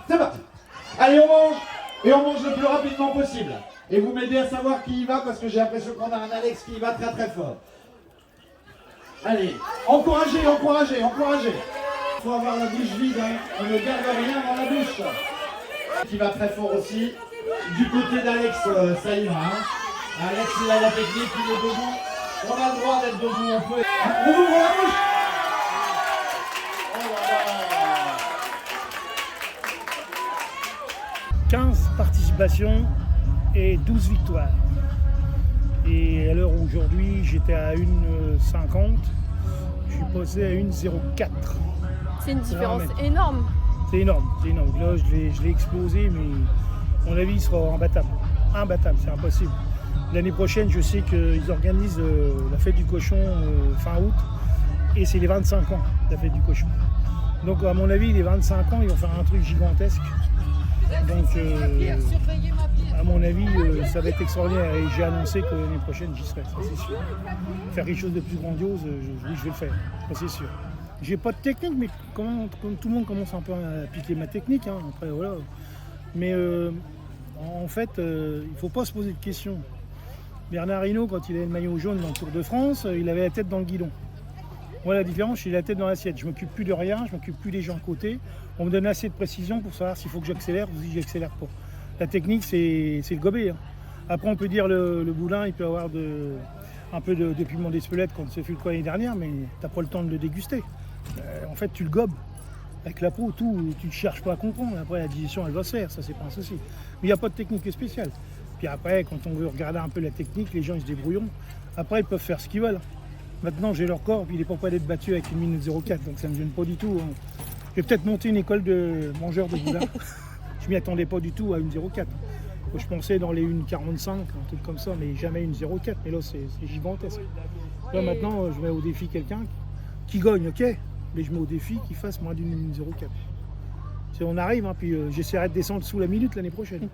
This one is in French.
C'est parti. Allez, on mange. Et on mange le plus rapidement possible. Et vous m'aidez à savoir qui y va parce que j'ai l'impression qu'on a un Alex qui y va très très fort. Allez, encouragez, encouragez, encouragez. Il faut avoir la bouche vide, hein. On ne garde rien dans la bouche. Qui va très fort aussi. Du côté d'Alex, ça y va. Hein. Alex, il a la technique, il est debout. On a le droit d'être debout, on peut. On ouvre la bouche. Oh là là. 15 participations et 12 victoires. Et à l'heure où aujourd'hui j'étais à 1,50, je suis passé à 1,04. C'est une différence énorme. C'est énorme, c'est énorme. Là je l'ai explosé, mais à mon avis il sera imbattable. Imbattable, c'est impossible. L'année prochaine, je sais qu'ils organisent la fête du cochon fin août, et c'est les 25 ans, la fête du cochon. Donc à mon avis, les 25 ans, ils vont faire un truc gigantesque. Donc à mon avis, ça va être extraordinaire, et j'ai annoncé que l'année prochaine, j'y serai, ça c'est sûr. Faire quelque chose de plus grandiose, oui, je vais le faire, ça c'est sûr. J'ai pas de technique, mais comme tout le monde commence un peu à piquer ma technique, hein, après voilà. Mais en fait, il ne faut pas se poser de questions. Bernard Hinault, quand il avait le maillot jaune dans le Tour de France, il avait la tête dans le guidon. Moi, la différence, j'ai la tête dans l'assiette. Je ne m'occupe plus de rien, je ne m'occupe plus des gens à côté. On me donne assez de précision pour savoir s'il faut que j'accélère ou si j'accélère pas. La technique, c'est le gobelet. Hein. Après, on peut dire le boulin, il peut avoir un peu de piment d'Espelette quand c'est fait le quoi l'année dernière, mais tu n'as pas le temps de le déguster. En fait, tu le gobes. Avec la peau, tout, tu ne cherches pas à comprendre. Après, la digestion, elle va se faire, ça, c'est pas un souci. Mais il n'y a pas de technique spéciale. Puis après, quand on veut regarder un peu la technique, les gens ils se débrouilleront. Après, ils peuvent faire ce qu'ils veulent. Maintenant, j'ai leur corps, puis il n'est pas prêt d'être battu avec 1 minute 04, donc ça ne me gêne pas du tout. Hein. Je vais peut-être monter une école de mangeurs de boudin. Je m'y attendais pas du tout à 1,04. Je pensais dans les 1,45, un truc comme ça, mais jamais 1,04. Mais là, c'est gigantesque. Là, maintenant, je mets au défi quelqu'un qui gagne, ok, mais je mets au défi qu'il fasse moins d'1 minute 04. On arrive, hein, puis j'essaierai de descendre sous la minute l'année prochaine.